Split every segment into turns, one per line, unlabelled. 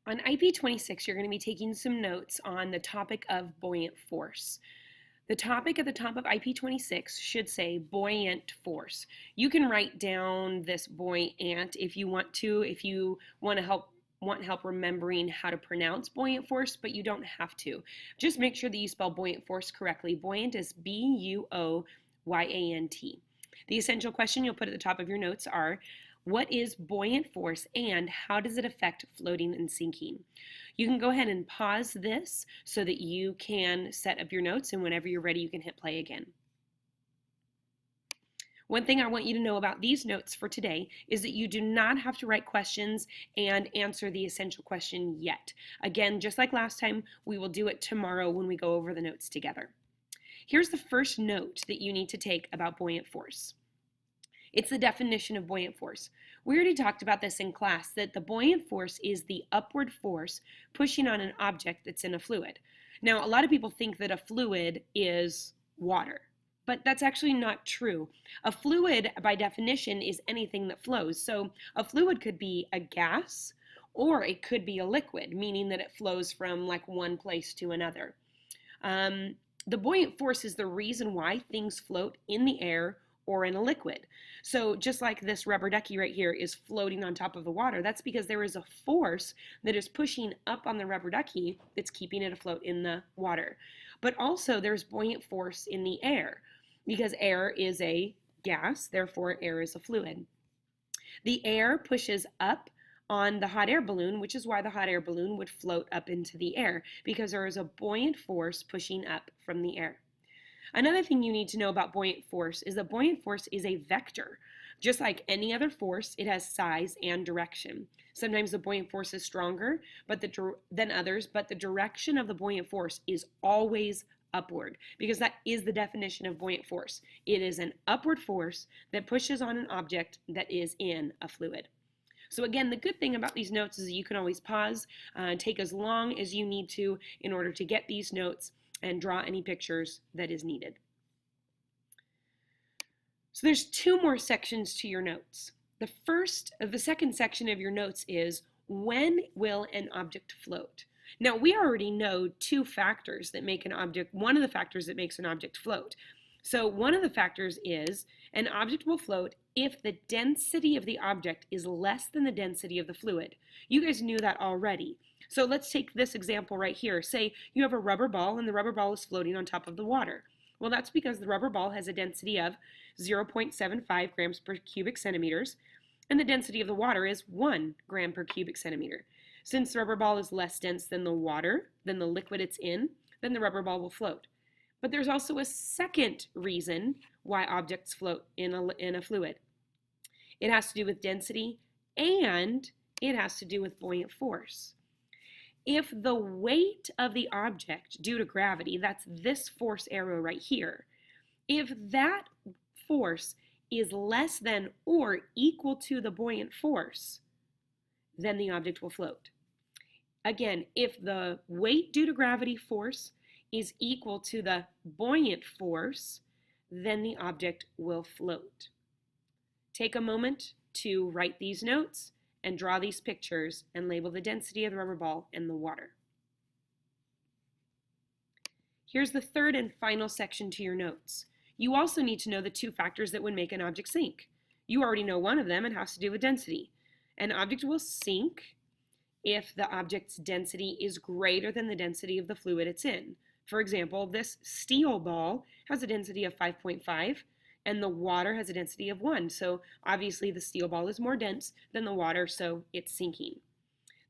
On IP 26, you're going to be taking some notes on the topic of buoyant force. The topic at the top of IP 26 should say buoyant force. You can write down this buoyant if you want to, if you want help remembering how to pronounce buoyant force, but you don't have to. Just make sure that you spell buoyant force correctly. Buoyant is Buoyant. The essential question you'll put at the top of your notes are, what is buoyant force and how does it affect floating and sinking? You can go ahead and pause this so that you can set up your notes, and whenever you're ready you can hit play again. One thing I want you to know about these notes for today is that you do not have to write questions and answer the essential question yet. Again, just like last time, we will do it tomorrow when we go over the notes together. Here's the first note that you need to take about buoyant force. It's the definition of buoyant force. We already talked about this in class, that the buoyant force is the upward force pushing on an object that's in a fluid. Now, a lot of people think that a fluid is water, but that's actually not true. A fluid, by definition, is anything that flows. So a fluid could be a gas, or it could be a liquid, meaning that it flows from like one place to another. The buoyant force is the reason why things float in the air or in a liquid. So just like this rubber ducky right here is floating on top of the water, that's because there is a force that is pushing up on the rubber ducky that's keeping it afloat in the water. But also there's buoyant force in the air because air is a gas, therefore air is a fluid. The air pushes up on the hot air balloon, which is why the hot air balloon would float up into the air, because there is a buoyant force pushing up from the air. Another thing you need to know about buoyant force is that buoyant force is a vector. Just like any other force, it has size and direction. Sometimes the buoyant force is stronger than others, but the direction of the buoyant force is always upward, because that is the definition of buoyant force. It is an upward force that pushes on an object that is in a fluid. So again, the good thing about these notes is that you can always pause, take as long as you need to in order to get these notes and draw any pictures that is needed. So there's two more sections to your notes. The second section of your notes is, when will an object float? Now, we already know two factors that make an object, one of the factors that makes an object float. So one of the factors is an object will float if the density of the object is less than the density of the fluid. You guys knew that already. So let's take this example right here. Say you have a rubber ball and the rubber ball is floating on top of the water. Well, that's because the rubber ball has a density of 0.75 grams per cubic centimeters, and the density of the water is 1 gram per cubic centimeter. Since the rubber ball is less dense than the water, than the liquid it's in, then the rubber ball will float. But there's also a second reason why objects float in a fluid. It has to do with density, and it has to do with buoyant force. If the weight of the object due to gravity, that's this force arrow right here, if that force is less than or equal to the buoyant force, then the object will float. Again, if the weight due to gravity force is equal to the buoyant force, then the object will float. Take a moment to write these notes and draw these pictures and label the density of the rubber ball and the water. Here's the third and final section to your notes. You also need to know the two factors that would make an object sink. You already know one of them. It has to do with density. An object will sink if the object's density is greater than the density of the fluid it's in. For example, this steel ball has a density of 5.5 and the water has a density of 1. So obviously the steel ball is more dense than the water, so it's sinking.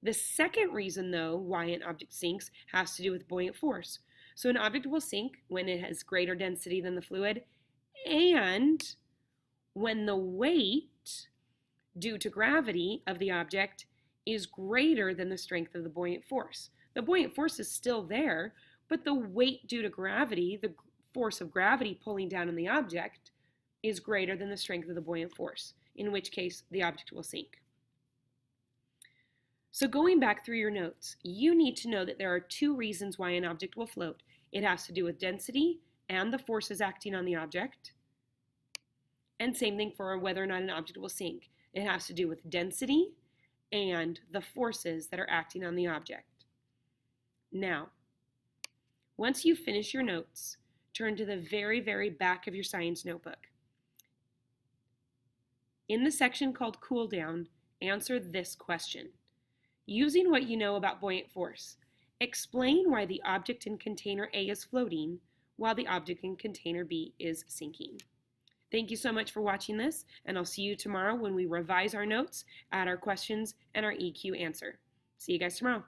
The second reason, though, why an object sinks has to do with buoyant force. So an object will sink when it has greater density than the fluid and when the weight due to gravity of the object is greater than the strength of the buoyant force. The buoyant force is still there, but the weight due to gravity, the force of gravity pulling down on the object, is greater than the strength of the buoyant force, in which case the object will sink. So going back through your notes, you need to know that there are two reasons why an object will float. It has to do with density and the forces acting on the object. And same thing for whether or not an object will sink. It has to do with density and the forces that are acting on the object. Now, once you finish your notes, turn to the very, very back of your science notebook. In the section called Cool Down, answer this question. Using what you know about buoyant force, explain why the object in container A is floating while the object in container B is sinking. Thank you so much for watching this, and I'll see you tomorrow when we revise our notes, add our questions, and our EQ answer. See you guys tomorrow.